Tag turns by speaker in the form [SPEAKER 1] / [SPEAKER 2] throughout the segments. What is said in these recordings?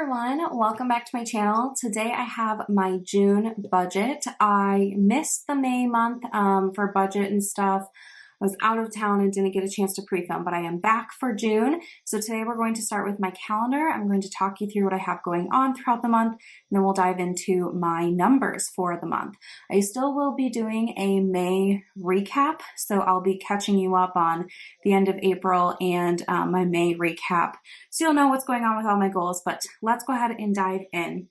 [SPEAKER 1] everyone, welcome back to my channel. Today I have my June budget. I missed the May month for budget and stuff. I was out of town and didn't get a chance to pre-film, but I am back for June. So today we're going to start with my calendar. I'm going to talk you through what I have going on throughout the month, and then we'll dive into my numbers for the month. I still will be doing a May recap, so I'll be catching you up on the end of April and my May recap, so you'll know what's going on with all my goals, but let's go ahead and dive in.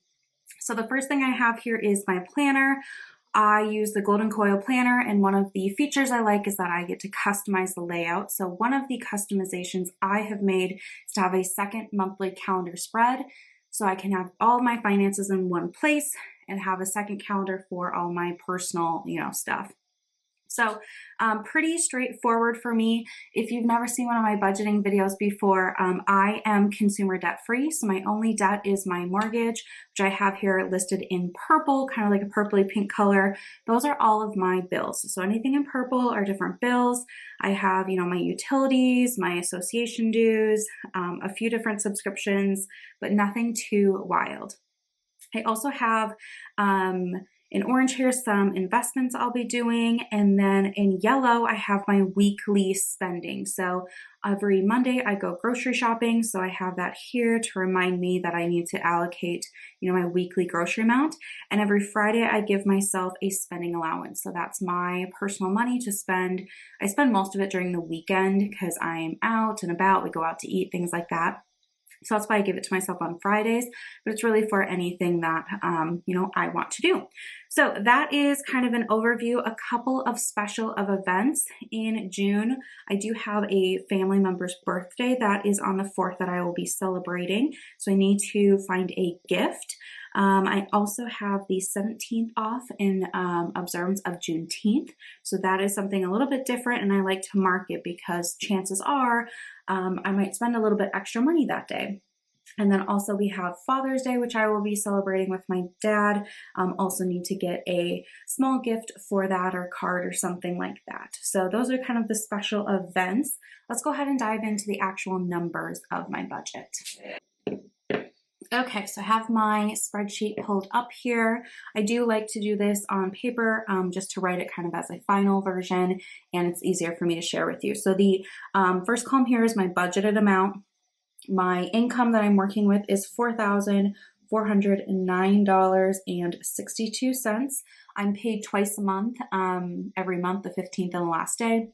[SPEAKER 1] So the first thing I have here is my planner. I use the Golden Coil planner, and one of the features I like is that I get to customize the layout. So one of the customizations I have made is to have a second monthly calendar spread, so I can have all my finances in one place and have a second calendar for all my personal, stuff. So pretty straightforward for me. If you've never seen one of my budgeting videos before, I am consumer debt free. So my only debt is my mortgage, which I have here listed in purple, kind of like a purpley pink color. Those are all of my bills. So anything in purple are different bills. I have, my utilities, my association dues, a few different subscriptions, but nothing too wild. I also have, in orange here, some investments I'll be doing, and then in yellow, I have my weekly spending. So every Monday I go grocery shopping, so I have that here to remind me that I need to allocate, my weekly grocery amount. And every Friday I give myself a spending allowance. So that's my personal money to spend. I spend most of it during the weekend because I'm out and about, we go out to eat, things like that. So that's why I give it to myself on Fridays, but it's really for anything that, I want to do. So that is kind of an overview. A couple of special events in June. I do have a family member's birthday that is on the 4th that I will be celebrating. So I need to find a gift. I also have the 17th off in observance of Juneteenth. So that is something a little bit different, and I like to mark it because chances are I might spend a little bit extra money that day. And then also we have Father's Day, which I will be celebrating with my dad. Also need to get a small gift for that, or card or something like that. So those are kind of the special events. Let's go ahead and dive into the actual numbers of my budget. Okay, so I have my spreadsheet pulled up here. I do like to do this on paper just to write it kind of as a final version, and it's easier for me to share with you. So the first column here is my budgeted amount. My income that I'm working with is $4,409.62. I'm paid twice a month, every month, the 15th and the last day.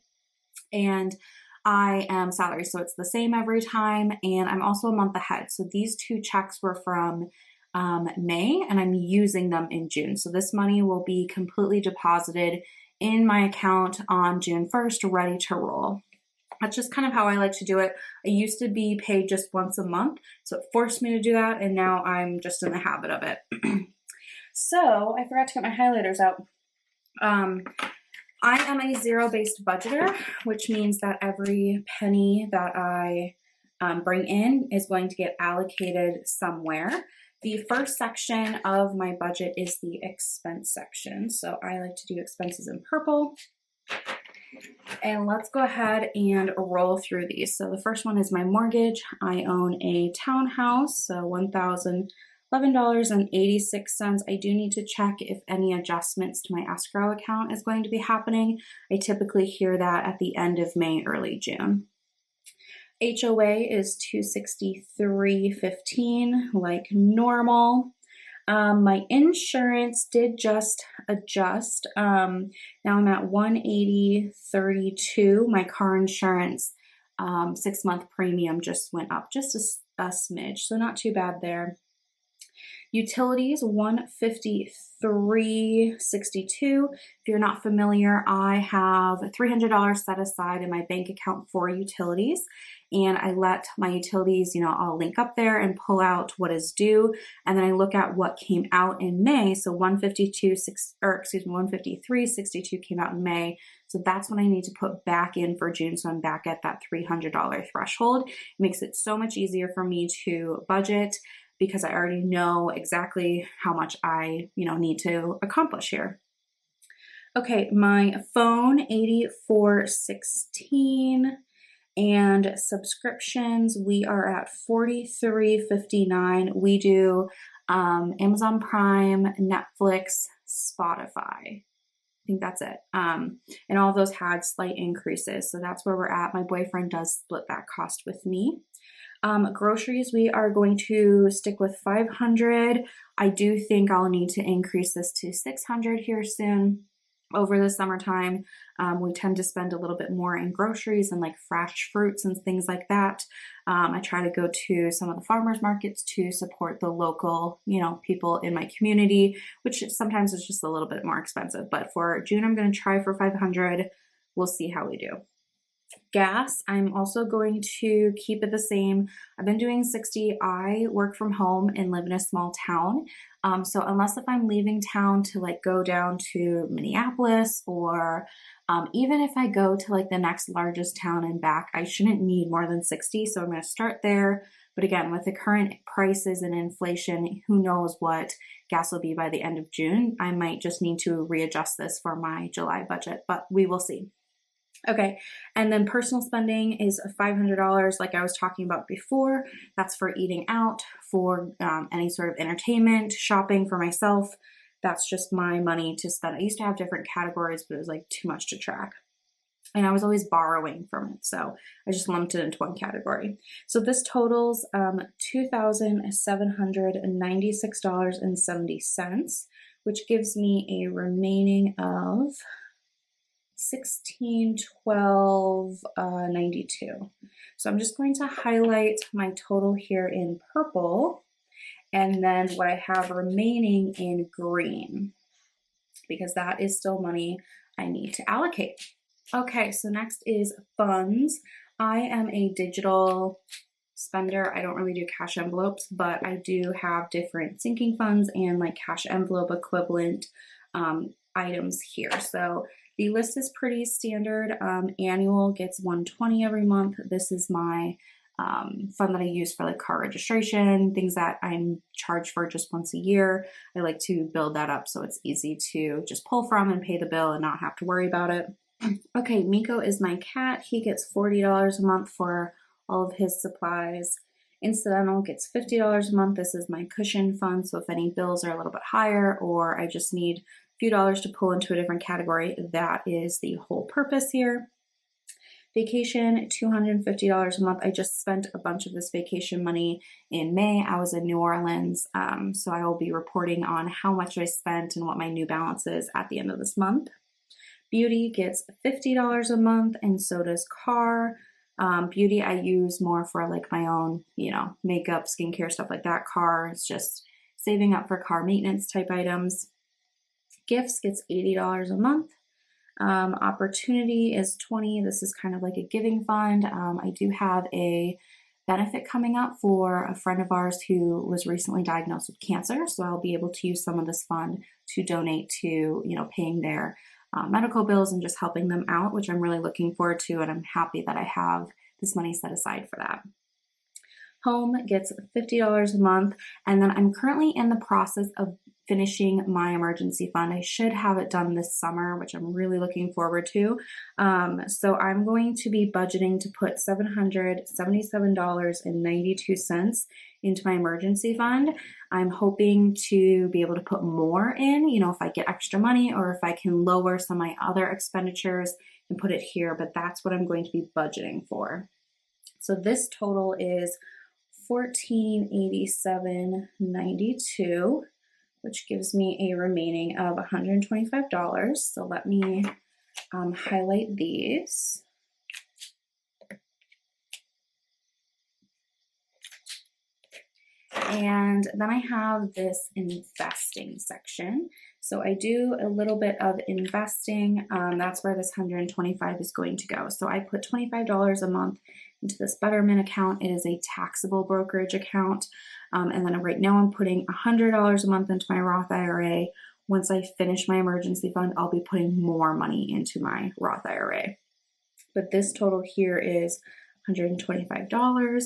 [SPEAKER 1] And I am salary, so it's the same every time, and I'm also a month ahead. So these two checks were from May, and I'm using them in June. So this money will be completely deposited in my account on June 1st, ready to roll. That's just kind of how I like to do it. I used to be paid just once a month, so it forced me to do that, and now I'm just in the habit of it. So I forgot to get my highlighters out. I am a zero-based budgeter, which means that every penny that I bring in is going to get allocated somewhere. The first section of my budget is the expense section. So I like to do expenses in purple. And let's go ahead and roll through these. So the first one is my mortgage. I own a townhouse, so $1,011.86. I do need to check if any adjustments to my escrow account is going to be happening. I typically hear that at the end of May, early June. HOA is $263.15, like normal. My insurance did just adjust. Now I'm at $180.32. My car insurance 6-month premium just went up just a smidge, so not too bad there. Utilities, $153.62. If you're not familiar, I have $300 set aside in my bank account for utilities, and I let my utilities, I'll link up there and pull out what is due, and then I look at what came out in May. So $153.62 came out in May. So that's when I need to put back in for June. So I'm back at that $300 threshold. It makes it so much easier for me to budget, because I already know exactly how much I, need to accomplish here. Okay, my phone, $84.16. And subscriptions, we are at $43.59. We do Amazon Prime, Netflix, Spotify. I think that's it. And all of those had slight increases. So that's where we're at. My boyfriend does split that cost with me. Groceries, we are going to stick with 500. I do think I'll need to increase this to 600 here soon. Over the summertime, we tend to spend a little bit more in groceries and like fresh fruits and things like that. I try to go to some of the farmers markets to support the local, people in my community, which sometimes is just a little bit more expensive. But for June, I'm going to try for 500. We'll see how we do. Gas, I'm also going to keep it the same. I've been doing 60. I work from home and live in a small town. So unless if I'm leaving town to like go down to Minneapolis or even if I go to like the next largest town and back, I shouldn't need more than 60. So I'm going to start there. But again, with the current prices and inflation, who knows what gas will be by the end of June. I might just need to readjust this for my July budget, but we will see. Okay, and then personal spending is $500, like I was talking about before. That's for eating out, for any sort of entertainment, shopping for myself. That's just my money to spend. I used to have different categories, but it was like too much to track. And I was always borrowing from it, so I just lumped it into one category. So this totals $2,796.70, which gives me a remaining of $1612.92. So I'm just going to highlight my total here in purple and then what I have remaining in green, because that is still money I need to allocate. Okay, so next is funds. I am a digital spender. I don't really do cash envelopes, but I do have different sinking funds and like cash envelope equivalent items here. So the list is pretty standard. Annual gets $120 every month. This is my fund that I use for like car registration, things that I'm charged for just once a year. I like to build that up so it's easy to just pull from and pay the bill and not have to worry about it. Okay, Miko is my cat. He gets $40 a month for all of his supplies. Incidental gets $50 a month. This is my cushion fund, so if any bills are a little bit higher or I just need few dollars to pull into a different category, that is the whole purpose here. Vacation, $250 a month. I just spent a bunch of this vacation money in May. I was in New Orleans, so I will be reporting on how much I spent and what my new balance is at the end of this month. Beauty gets $50 a month, and so does car. Beauty I use more for like my own, makeup, skincare, stuff like that. Car is just saving up for car maintenance type items. Gifts gets $80 a month. Opportunity is $20. This is kind of like a giving fund. I do have a benefit coming up for a friend of ours who was recently diagnosed with cancer. So I'll be able to use some of this fund to donate to, paying their medical bills and just helping them out, which I'm really looking forward to. And I'm happy that I have this money set aside for that. Home gets $50 a month. And then I'm currently in the process of finishing my emergency fund. I should have it done this summer, which I'm really looking forward to. So I'm going to be budgeting to put $777.92 into my emergency fund. I'm hoping to be able to put more in, if I get extra money or if I can lower some of my other expenditures and put it here, but that's what I'm going to be budgeting for. So this total is $1487.92. which gives me a remaining of $125. So let me highlight these. And then I have this investing section. So I do a little bit of investing. That's where this $125 is going to go. So I put $25 a month into this Betterment account. It is a taxable brokerage account. And then right now I'm putting $100 a month into my Roth IRA. Once I finish my emergency fund, I'll be putting more money into my Roth IRA. But this total here is $125,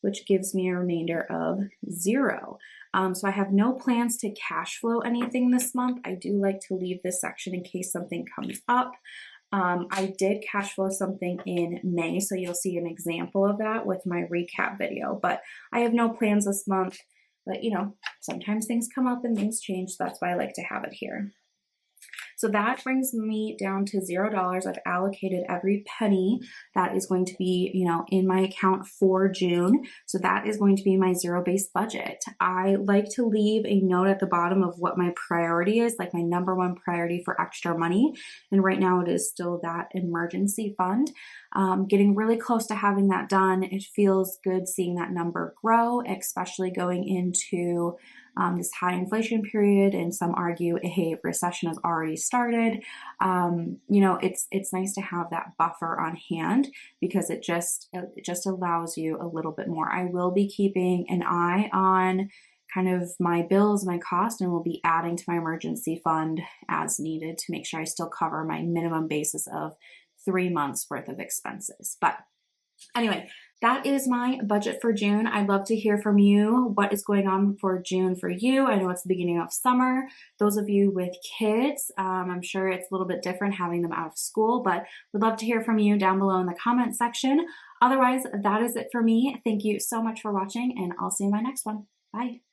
[SPEAKER 1] which gives me a remainder of $0. So I have no plans to cash flow anything this month. I do like to leave this section in case something comes up. I did cash flow something in May, so you'll see an example of that with my recap video, but I have no plans this month. But you know, sometimes things come up and things change, so that's why I like to have it here. So that brings me down to $0. I've allocated every penny that is going to be, you know, in my account for June. So that is going to be my zero-based budget. I like to leave a note at the bottom of what my priority is, like my number one priority for extra money. And right now it is still that emergency fund. Getting really close to having that done. It feels good seeing that number grow, especially going into this high inflation period, and some argue a recession has already started. You know, it's nice to have that buffer on hand because it just allows you a little bit more. I will be keeping an eye on kind of my bills, my cost, and will be adding to my emergency fund as needed to make sure I still cover my minimum basis of 3 months worth of expenses. But anyway, that is my budget for June. I'd love to hear from you. What is going on for June for you? I know it's the beginning of summer. Those of you with kids, I'm sure it's a little bit different having them out of school, but would love to hear from you down below in the comment section. Otherwise, that is it for me. Thank you so much for watching, and I'll see you in my next one. Bye.